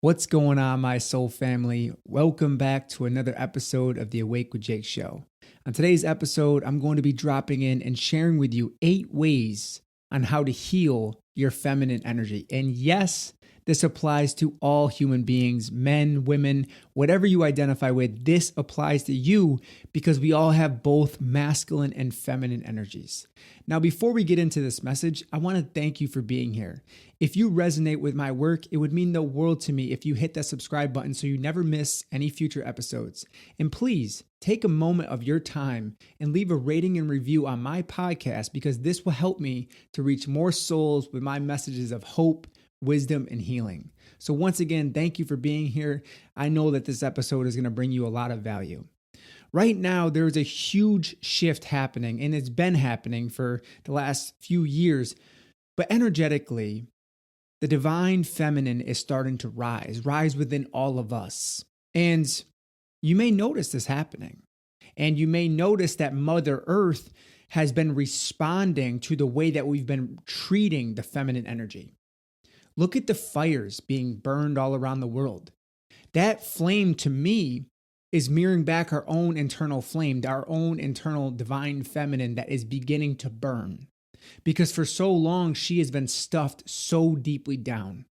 What's going on, my soul family? Welcome back to another episode of the Awake with Jake show. On today's episode, I'm going to be dropping in and sharing with you 8 ways on how to heal your feminine energy. And yes, this applies to all human beings, men, women, whatever you identify with. This applies to you because we all have both masculine and feminine energies. Now, before we get into this message, I want to thank you for being here. If you resonate with my work, it would mean the world to me if you hit that subscribe button so you never miss any future episodes. And please take a moment of your time and leave a rating and review on my podcast because this will help me to reach more souls with my messages of hope, wisdom, and healing. So once again, thank you for being here. I know that this episode is going to bring you a lot of value. Right now, there is a huge shift happening, and it's been happening for the last few years. But energetically, the divine feminine is starting to rise within all of us. And you may notice this happening. And you may notice that Mother Earth has been responding to the way that we've been treating the feminine energy. Look at the fires being burned all around the world. That flame, to me, is mirroring back our own internal flame, our own internal divine feminine that is beginning to burn. Because for so long, she has been stuffed so deeply down.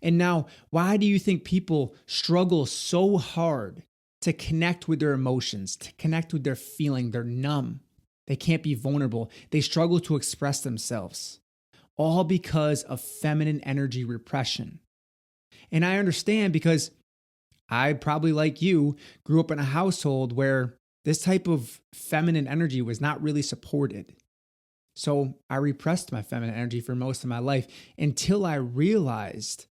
And now, why do you think people struggle so hard to connect with their emotions, to connect with their feeling? They're numb. They can't be vulnerable. They struggle to express themselves. All because of feminine energy repression. And I understand because I, probably like you, grew up in a household where this type of feminine energy was not really supported. So I repressed my feminine energy for most of my life until I realized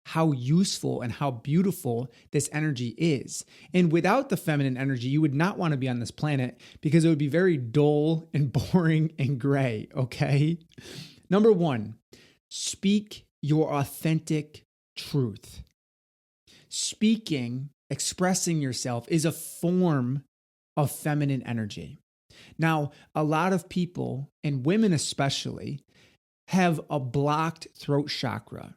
how useful and how beautiful this energy is. And without the feminine energy, you would not want to be on this planet because it would be very dull and boring and gray, okay? Number 1, speak your authentic truth. Speaking, expressing yourself is a form of feminine energy. Now, a lot of people, and women especially, have a blocked throat chakra.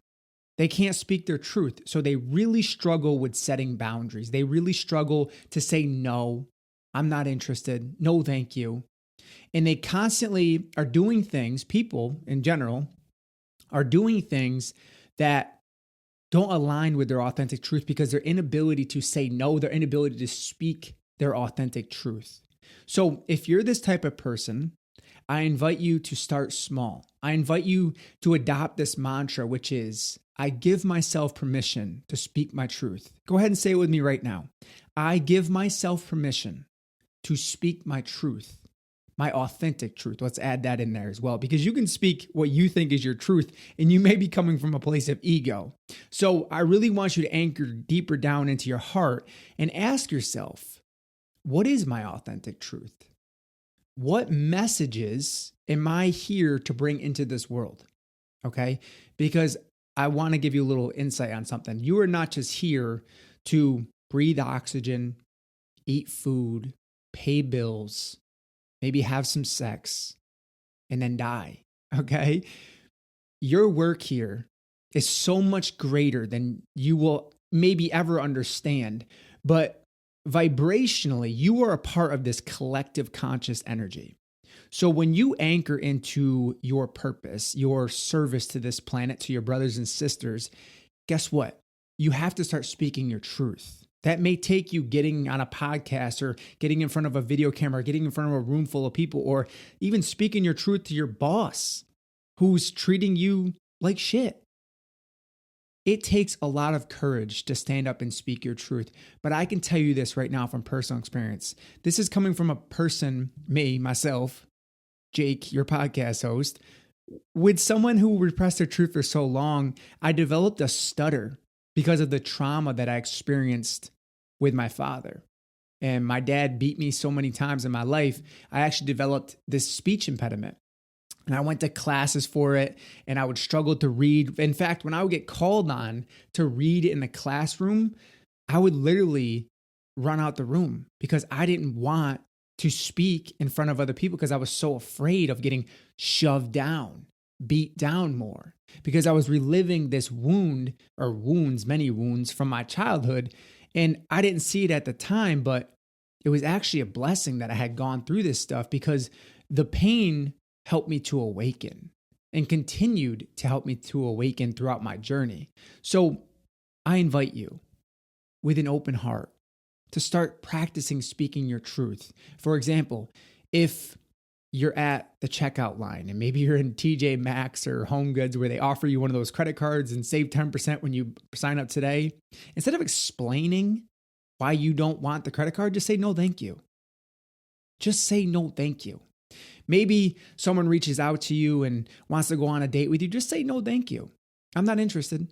They can't speak their truth, so they really struggle with setting boundaries. They really struggle to say no, I'm not interested, no thank you. And they constantly are doing things, people in general, are doing things that don't align with their authentic truth because their inability to say no, their inability to speak their authentic truth. So if you're this type of person, I invite you to start small. I invite you to adopt this mantra, which is, I give myself permission to speak my truth. Go ahead and say it with me right now. I give myself permission to speak my truth. My authentic truth. Let's add that in there as well, because you can speak what you think is your truth, and you may be coming from a place of ego. So I really want you to anchor deeper down into your heart and ask yourself, what is my authentic truth? What messages am I here to bring into this world? Okay? Because I want to give you a little insight on something. You are not just here to breathe oxygen, eat food, pay bills, maybe have some sex, and then die, okay? Your work here is so much greater than you will maybe ever understand, but vibrationally, you are a part of this collective conscious energy. So when you anchor into your purpose, your service to this planet, to your brothers and sisters, guess what? You have to start speaking your truth. That may take you getting on a podcast or getting in front of a video camera, or getting in front of a room full of people, or even speaking your truth to your boss who's treating you like shit. It takes a lot of courage to stand up and speak your truth. But I can tell you this right now from personal experience. This is coming from a person, myself, Jake, your podcast host. With someone who repressed their truth for so long, I developed a stutter because of the trauma that I experienced with my father. And my dad beat me so many times in my life, I actually developed this speech impediment. And I went to classes for it, and I would struggle to read. In fact, when I would get called on to read in the classroom, I would literally run out the room because I didn't want to speak in front of other people because I was so afraid of getting shoved down. beat down more because I was reliving this wound or wounds, many wounds from my childhood. And I didn't see it at the time, but it was actually a blessing that I had gone through this stuff because the pain helped me to awaken and continued to help me to awaken throughout my journey. So I invite you with an open heart to start practicing speaking your truth. For example, if you're at the checkout line and maybe you're in TJ Maxx or Home Goods where they offer you one of those credit cards and save 10% when you sign up today, instead of explaining why you don't want the credit card, just say no, thank you. Just say no, thank you. Maybe someone reaches out to you and wants to go on a date with you. Just say no, thank you. I'm not interested.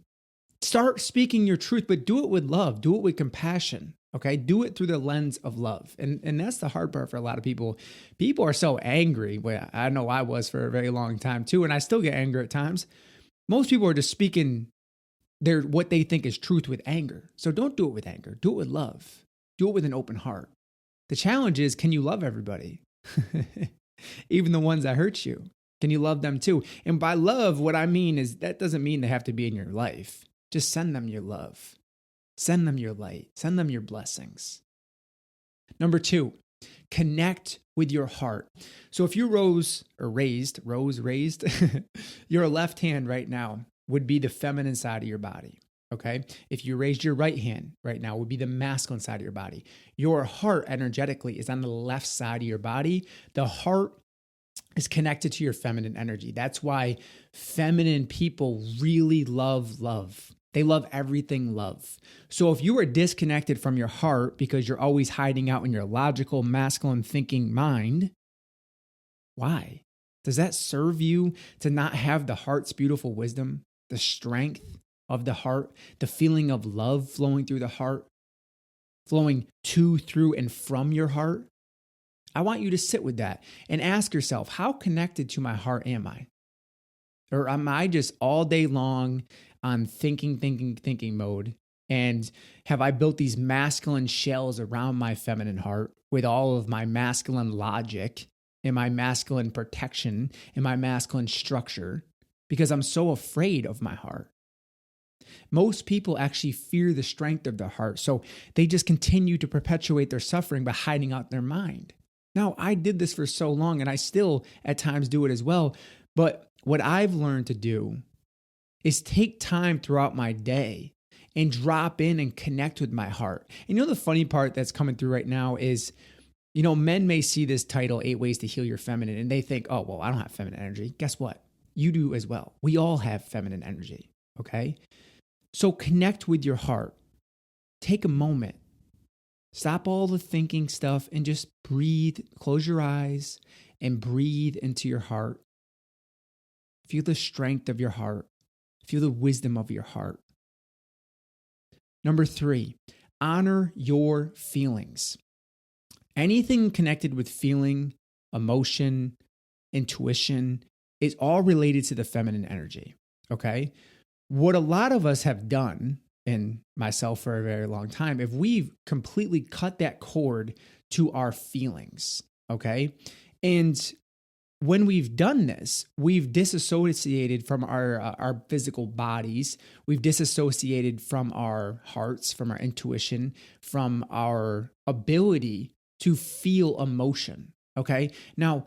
Start speaking your truth, but do it with love. Do it with compassion. Okay. Do it through the lens of love. And that's the hard part for a lot of people. People are so angry. Well, I know I was for a very long time too. And I still get angry at times. Most people are just speaking what they think is truth with anger. So don't do it with anger. Do it with love. Do it with an open heart. The challenge is, can you love everybody? Even the ones that hurt you. Can you love them too? And by love, what I mean is that doesn't mean they have to be in your life. Just send them your love. Send them your light. Send them your blessings. Number 2, connect with your heart. So if you raised, your left hand right now would be the feminine side of your body. Okay. If you raised your right hand right now, would be the masculine side of your body. Your heart energetically is on the left side of your body. The heart is connected to your feminine energy. That's why feminine people really love love. They love everything love. So if you are disconnected from your heart because you're always hiding out in your logical, masculine thinking mind, why? Does that serve you to not have the heart's beautiful wisdom, the strength of the heart, the feeling of love flowing through the heart, flowing to, through, and from your heart? I want you to sit with that and ask yourself, how connected to my heart am I? Or am I just all day long on thinking mode? And have I built these masculine shells around my feminine heart with all of my masculine logic and my masculine protection and my masculine structure because I'm so afraid of my heart? Most people actually fear the strength of their heart, so they just continue to perpetuate their suffering by hiding out their mind. Now, I did this for so long, and I still at times do it as well, but what I've learned to do is take time throughout my day and drop in and connect with my heart. And the funny part that's coming through right now is, men may see this title, 8 Ways to Heal Your Feminine, and they think, oh, well, I don't have feminine energy. Guess what? You do as well. We all have feminine energy, okay? So connect with your heart. Take a moment. Stop all the thinking stuff and just breathe. Close your eyes and breathe into your heart. Feel the strength of your heart. Feel the wisdom of your heart. Number 3, honor your feelings. Anything connected with feeling, emotion, intuition is all related to the feminine energy, okay? What a lot of us have done, and myself for a very long time, if we've completely cut that cord to our feelings, okay? And when we've done this, we've disassociated from our physical bodies. We've disassociated from our hearts, from our intuition, from our ability to feel emotion, okay? Now,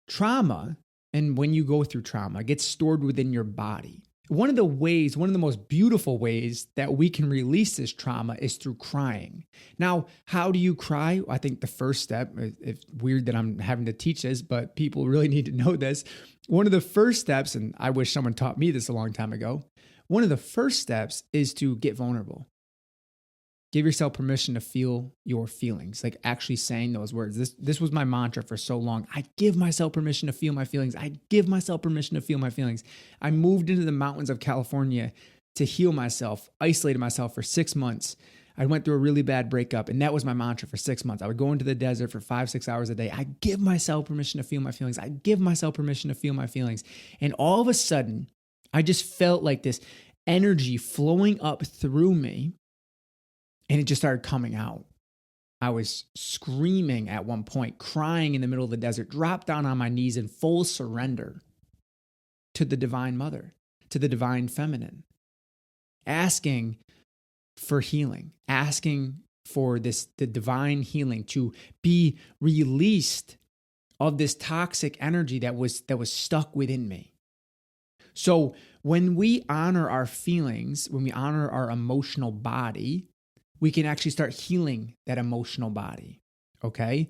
trauma, and when you go through trauma, gets stored within your body. One of the most beautiful ways that we can release this trauma is through crying. Now, how do you cry? I think the first step, it's weird that I'm having to teach this, but people really need to know this. One of the first steps, and I wish someone taught me this a long time ago, one of the first steps is to get vulnerable. Give yourself permission to feel your feelings, like actually saying those words. This was my mantra for so long. I give myself permission to feel my feelings. I give myself permission to feel my feelings. I moved into the mountains of California to heal myself, isolated myself for 6 months. I went through a really bad breakup, and that was my mantra for 6 months. I would go into the desert for 5-6 hours a day. I give myself permission to feel my feelings. I give myself permission to feel my feelings. And all of a sudden, I just felt like this energy flowing up through me. And it just started coming out. I was screaming at one point, crying in the middle of the desert, dropped down on my knees in full surrender. to the divine mother, to the divine feminine, asking for healing, asking for the divine healing to be released of this toxic energy that was stuck within me. So when we honor our feelings, when we honor our emotional body, we can actually start healing that emotional body. Okay?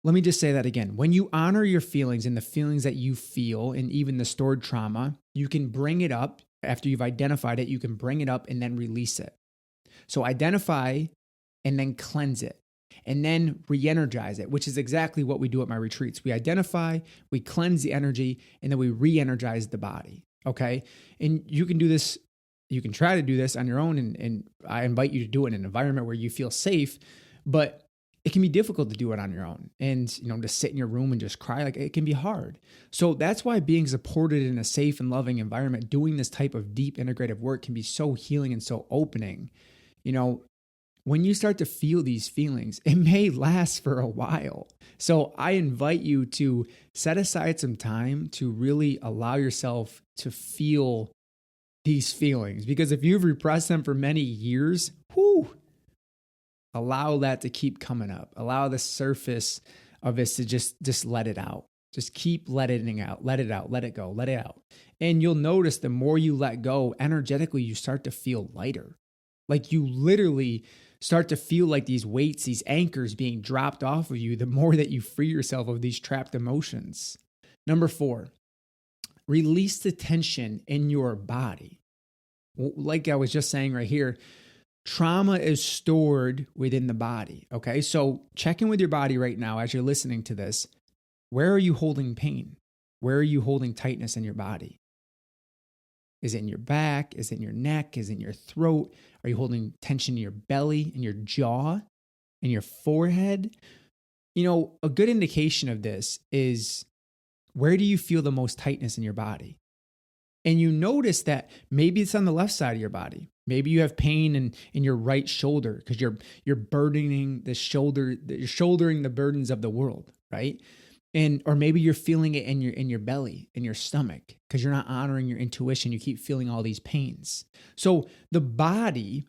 Let me just say that again. When you honor your feelings and the feelings that you feel and even the stored trauma, you can bring it up after you've identified it. You can bring it up and then release it. So identify and then cleanse it and then re-energize it, which is exactly what we do at my retreats. We identify, we cleanse the energy, and then we re-energize the body. Okay? And you can do this, you can try to do this on your own, and I invite you to do it in an environment where you feel safe, but it can be difficult to do it on your own. And, to sit in your room and just cry, like, it can be hard. So that's why being supported in a safe and loving environment, doing this type of deep integrative work can be so healing and so opening. When you start to feel these feelings, it may last for a while. So I invite you to set aside some time to really allow yourself to feel these feelings. Because if you've repressed them for many years, allow that to keep coming up. Allow the surface of this to just let it out. Just keep letting it out. Let it out. Let it go. Let it out. And you'll notice the more you let go, energetically, you start to feel lighter. Like you literally start to feel like these weights, these anchors being dropped off of you, the more that you free yourself of these trapped emotions. Number 4, release the tension in your body. Like I was just saying right here, trauma is stored within the body. Okay, so check in with your body right now as you're listening to this. Where are you holding pain? Where are you holding tightness in your body? Is it in your back? Is it in your neck? Is it in your throat? Are you holding tension in your belly, in your jaw, in your forehead? A good indication of this is, where do you feel the most tightness in your body? And you notice that maybe it's on the left side of your body. Maybe you have pain in your right shoulder because you're burdening the shoulder, you're shouldering the burdens of the world, right? Or maybe you're feeling it in your belly, in your stomach, because you're not honoring your intuition. You keep feeling all these pains. So the body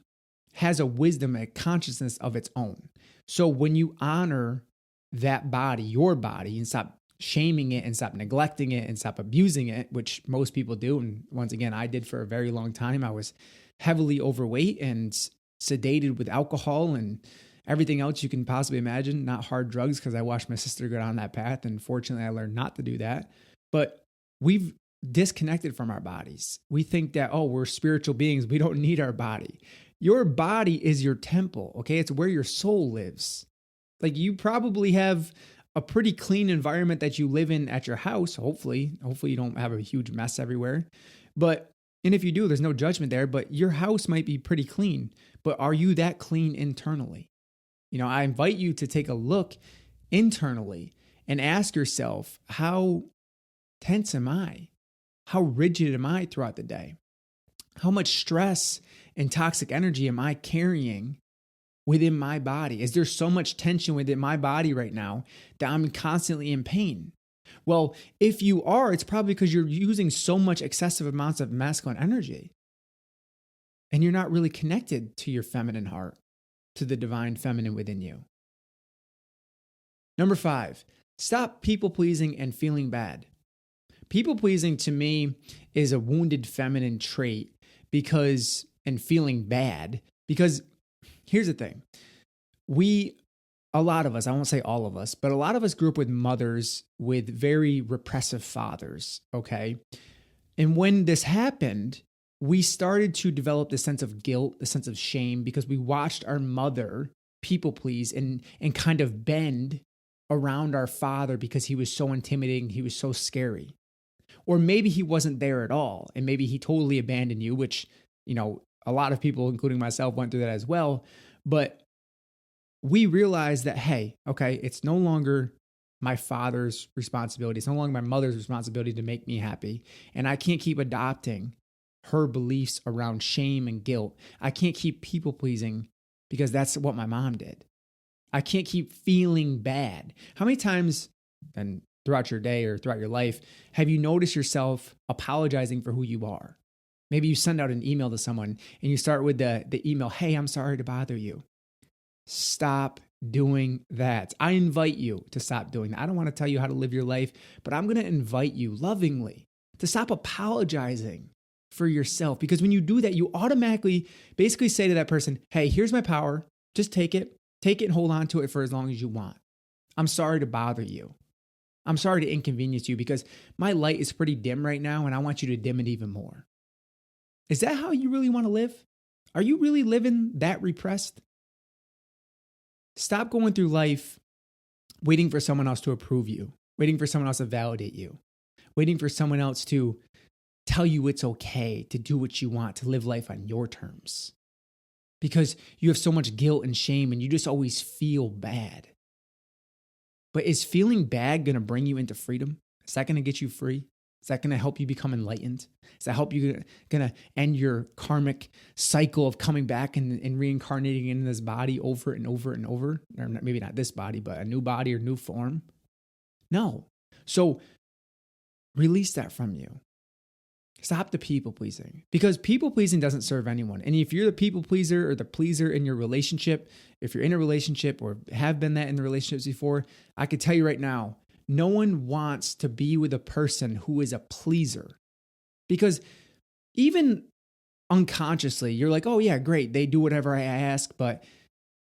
has a wisdom, a consciousness of its own. So when you honor that body, your body, and stop shaming it and stop neglecting it and stop abusing it, which most people do. And once again, I did for a very long time. I was heavily overweight and sedated with alcohol and everything else you can possibly imagine, not hard drugs, because I watched my sister go down that path. And fortunately, I learned not to do that. But we've disconnected from our bodies. We think that, we're spiritual beings. We don't need our body. Your body is your temple, okay? It's where your soul lives. Like, you probably have a pretty clean environment that you live in at your house. Hopefully you don't have a huge mess everywhere. And if you do, there's no judgment there, but your house might be pretty clean. But are you that clean internally? I invite you to take a look internally and ask yourself, how tense am I? How rigid am I throughout the day? How much stress and toxic energy am I carrying within my body? Is there so much tension within my body right now that I'm constantly in pain? Well, if you are, it's probably because you're using so much excessive amounts of masculine energy and you're not really connected to your feminine heart, to the divine feminine within you. Number 5, stop people-pleasing and feeling bad. People-pleasing to me is a wounded feminine trait and feeling bad, because here's the thing. A lot of us, I won't say all of us, but a lot of us grew up with mothers with very repressive fathers, okay? And when this happened, we started to develop this sense of guilt, the sense of shame, because we watched our mother people please and kind of bend around our father because he was so intimidating, he was so scary. Or maybe he wasn't there at all, and maybe he totally abandoned you, which, a lot of people, including myself, went through that as well. But we realized that, hey, okay, it's no longer my father's responsibility. It's no longer my mother's responsibility to make me happy. And I can't keep adopting her beliefs around shame and guilt. I can't keep people pleasing because that's what my mom did. I can't keep feeling bad. How many times, and throughout your day or throughout your life, have you noticed yourself apologizing for who you are? Maybe you send out an email to someone and you start with the email, hey, I'm sorry to bother you. Stop doing that. I invite you to stop doing that. I don't want to tell you how to live your life, but I'm going to invite you lovingly to stop apologizing for yourself. Because when you do that, you automatically basically say to that person, hey, here's my power. Just take it and hold on to it for as long as you want. I'm sorry to bother you. I'm sorry to inconvenience you because my light is pretty dim right now and I want you to dim it even more. Is that how you really want to live? Are you really living that repressed? Stop going through life waiting for someone else to approve you, waiting for someone else to validate you, waiting for someone else to tell you it's okay to do what you want, to live life on your terms. Because you have so much guilt and shame and you just always feel bad. But is feeling bad going to bring you into freedom? Is that going to get you free? Is that going to help you become enlightened? Is that help you going to end your karmic cycle of coming back and reincarnating in this body over and over and over? Or maybe not this body, but a new body or new form? No. So release that from you. Stop the people pleasing, because people pleasing doesn't serve anyone. And if you're the people pleaser or the pleaser in your relationship, if you're in a relationship or have been that in the relationships before, I could tell you right now, no one wants to be with a person who is a pleaser, because even unconsciously, you're like, oh yeah, great. They do whatever I ask, but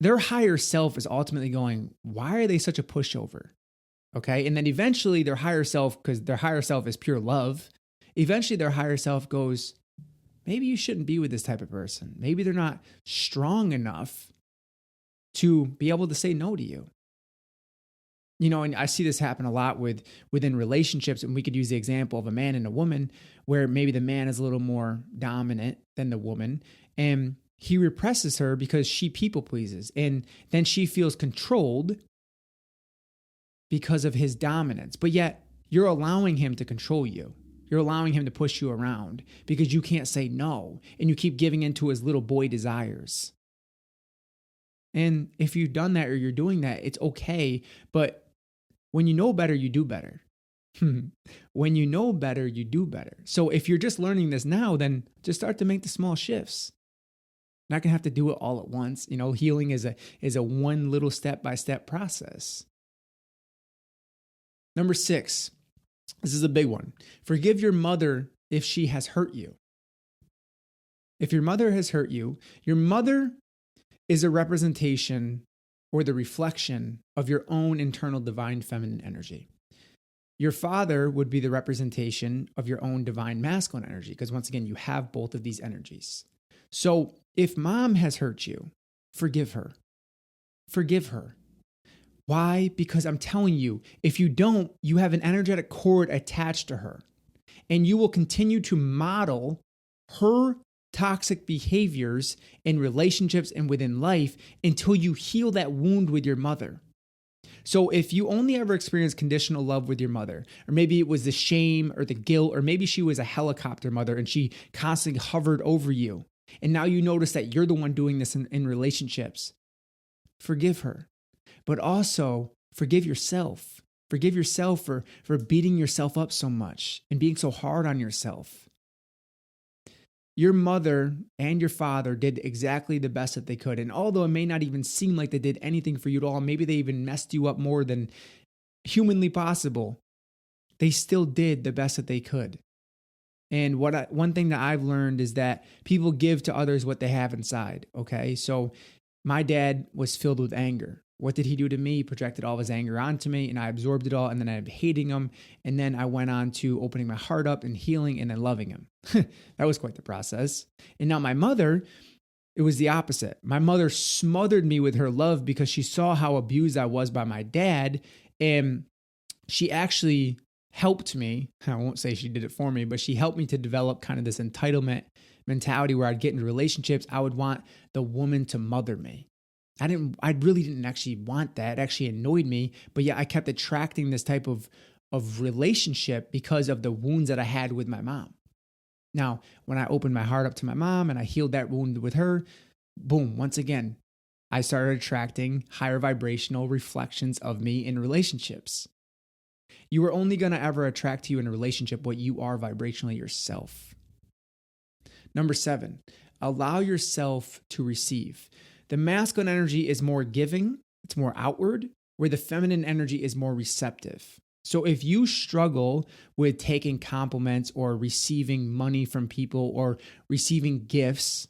their higher self is ultimately going, why are they such a pushover? Okay. And then eventually their higher self, because their higher self is pure love, eventually their higher self goes, maybe you shouldn't be with this type of person. Maybe they're not strong enough to be able to say no to you. You know, and I see this happen a lot within relationships, and we could use the example of a man and a woman where maybe the man is a little more dominant than the woman, and he represses her because she people pleases, and then she feels controlled because of his dominance. But yet you're allowing him to control you. You're allowing him to push you around because you can't say no, and you keep giving in to his little boy desires. And if you've done that or you're doing that, it's okay. But when you know better, you do better. When you know better, you do better. So if you're just learning this now, then just start to make the small shifts. Not gonna have to do it all at once. You know, healing is a one little step-by-step process. Number 6. This is a big one. Forgive your mother if she has hurt you. If your mother has hurt you, your mother is a representation or the reflection of your own internal divine feminine energy. Your father would be the representation of your own divine masculine energy, because once again, you have both of these energies. So if mom has hurt you, forgive her. Forgive her. Why? Because I'm telling you, if you don't, you have an energetic cord attached to her, and you will continue to model her toxic behaviors in relationships and within life until you heal that wound with your mother. So if you only ever experienced conditional love with your mother, or maybe it was the shame or the guilt, or maybe she was a helicopter mother and she constantly hovered over you, and now you notice that you're the one doing this in relationships, forgive her. But also forgive yourself. Forgive yourself for beating yourself up so much and being so hard on yourself. Your mother and your father did exactly the best that they could. And although it may not even seem like they did anything for you at all, maybe they even messed you up more than humanly possible, they still did the best that they could. And one thing that I've learned is that people give to others what they have inside, okay? So my dad was filled with anger. What did he do to me? He projected all of his anger onto me, and I absorbed it all, and then I ended up hating him, and then I went on to opening my heart up and healing and then loving him. That was quite the process. And now my mother, it was the opposite. My mother smothered me with her love because she saw how abused I was by my dad, and she actually helped me. I won't say she did it for me, but she helped me to develop kind of this entitlement mentality where I'd get into relationships. I would want the woman to mother me. I really didn't actually want that. It actually annoyed me, but yeah, I kept attracting this type of relationship because of the wounds that I had with my mom. Now, when I opened my heart up to my mom and I healed that wound with her, boom, once again, I started attracting higher vibrational reflections of me in relationships. You are only going to ever attract to you in a relationship what you are vibrationally yourself. Number 7, allow yourself to receive. The masculine energy is more giving, it's more outward, where the feminine energy is more receptive. So if you struggle with taking compliments or receiving money from people or receiving gifts,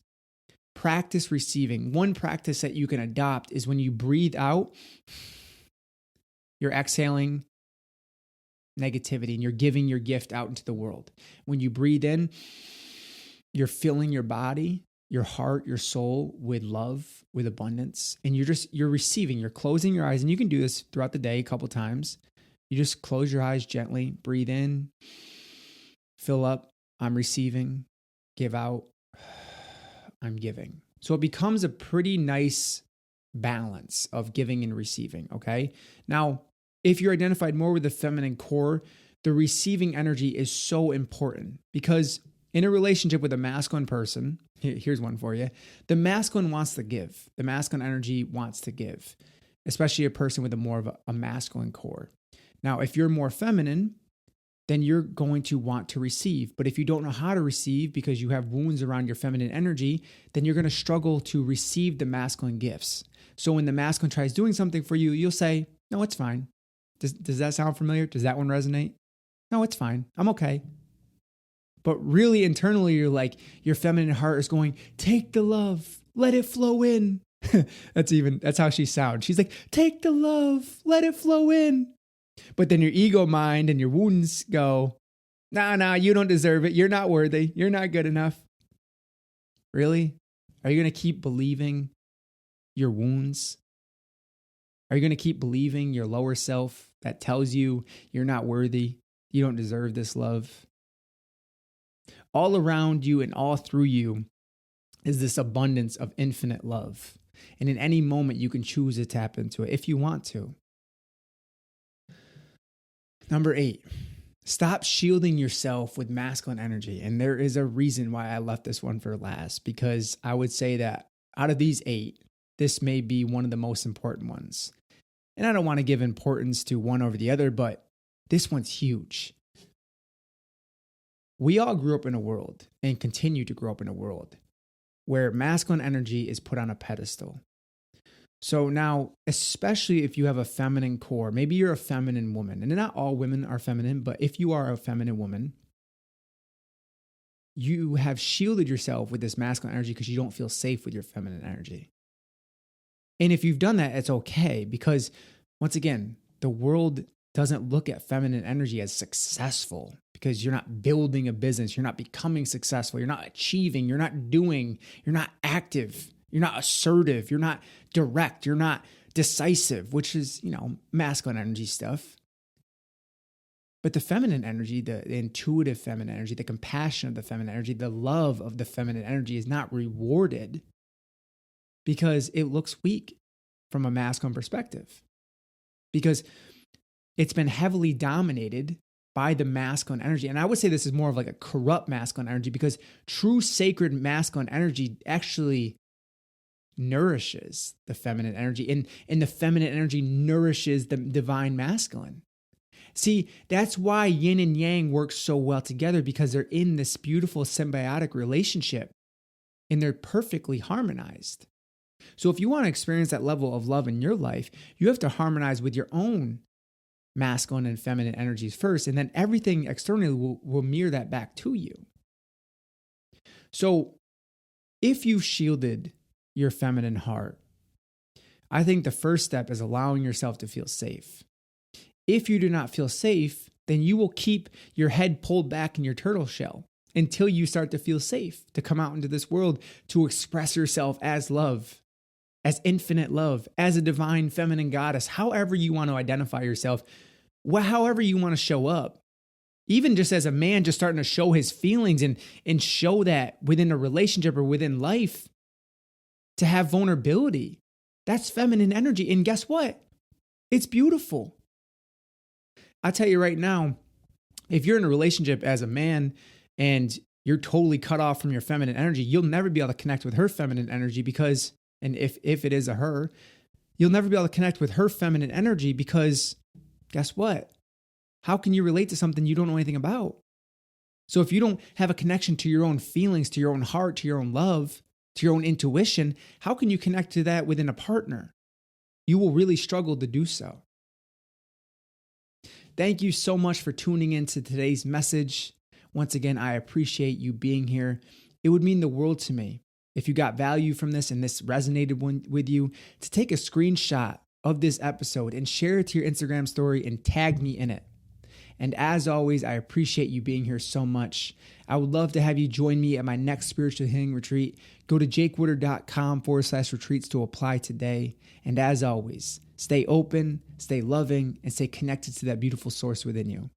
practice receiving. One practice that you can adopt is when you breathe out, you're exhaling negativity and you're giving your gift out into the world. When you breathe in, you're filling your body, your heart, your soul with love, with abundance, and you're receiving. You're closing your eyes, and you can do this throughout the day a couple times. You just close your eyes gently, breathe in, fill up, I'm receiving, give out, I'm giving. So it becomes a pretty nice balance of giving and receiving, okay? Now, if you're identified more with the feminine core, the receiving energy is so important because in a relationship with a masculine person, here's one for you. The masculine wants to give. The masculine energy wants to give, especially a person with more of a masculine core. Now, if you're more feminine, then you're going to want to receive. But if you don't know how to receive because you have wounds around your feminine energy, then you're going to struggle to receive the masculine gifts. So when the masculine tries doing something for you, you'll say, no, it's fine. Does that sound familiar? Does that one resonate? No, it's fine. I'm okay. But really internally, you're like, your feminine heart is going, take the love, let it flow in. That's how she sounds. She's like, take the love, let it flow in. But then your ego mind and your wounds go, nah, you don't deserve it. You're not worthy. You're not good enough. Really? Are you going to keep believing your wounds? Are you going to keep believing your lower self that tells you you're not worthy? You don't deserve this love? All around you and all through you is this abundance of infinite love. And in any moment, you can choose to tap into it if you want to. Number 8, stop shielding yourself with masculine energy. And there is a reason why I left this one for last, because I would say that out of these 8, this may be one of the most important ones. And I don't want to give importance to one over the other, but this one's huge. We all grew up in a world and continue to grow up in a world where masculine energy is put on a pedestal. So now, especially if you have a feminine core, maybe you're a feminine woman, and not all women are feminine, but if you are a feminine woman, you have shielded yourself with this masculine energy because you don't feel safe with your feminine energy. And if you've done that, it's okay because, once again, the world doesn't look at feminine energy as successful because you're not building a business, you're not becoming successful, you're not achieving, you're not doing, you're not active. You're not assertive. You're not direct. You're not decisive, which is, masculine energy stuff. But the feminine energy, the intuitive feminine energy, the compassion of the feminine energy, the love of the feminine energy is not rewarded because it looks weak from a masculine perspective. Because it's been heavily dominated by the masculine energy. And I would say this is more of like a corrupt masculine energy because true sacred masculine energy actually nourishes the feminine energy, and the feminine energy nourishes the divine masculine. See, that's why yin and yang work so well together because they're in this beautiful symbiotic relationship and they're perfectly harmonized. So if you want to experience that level of love in your life, you have to harmonize with your own masculine and feminine energies first, and then everything externally will mirror that back to you. So if you've shielded your feminine heart, I think the first step is allowing yourself to feel safe. If you do not feel safe, then you will keep your head pulled back in your turtle shell until you start to feel safe to come out into this world to express yourself as love, as infinite love, as a divine feminine goddess, however you want to identify yourself, however you want to show up. Even just as a man, just starting to show his feelings and show that within a relationship or within life, to have vulnerability. That's feminine energy. And guess what? It's beautiful. I'll tell you right now, if you're in a relationship as a man and you're totally cut off from your feminine energy, you'll never be able to connect with her feminine energy because, and if it is a her, you'll never be able to connect with her feminine energy because guess what? How can you relate to something you don't know anything about? So if you don't have a connection to your own feelings, to your own heart, to your own love, to your own intuition, how can you connect to that within a partner? You will really struggle to do so. Thank you so much for tuning in to today's message. Once again, I appreciate you being here. It would mean the world to me if you got value from this and this resonated with you to take a screenshot of this episode and share it to your Instagram story and tag me in it. And as always, I appreciate you being here so much. I would love to have you join me at my next spiritual healing retreat. Go to jakewoodard.com/retreats to apply today. And as always, stay open, stay loving, and stay connected to that beautiful source within you.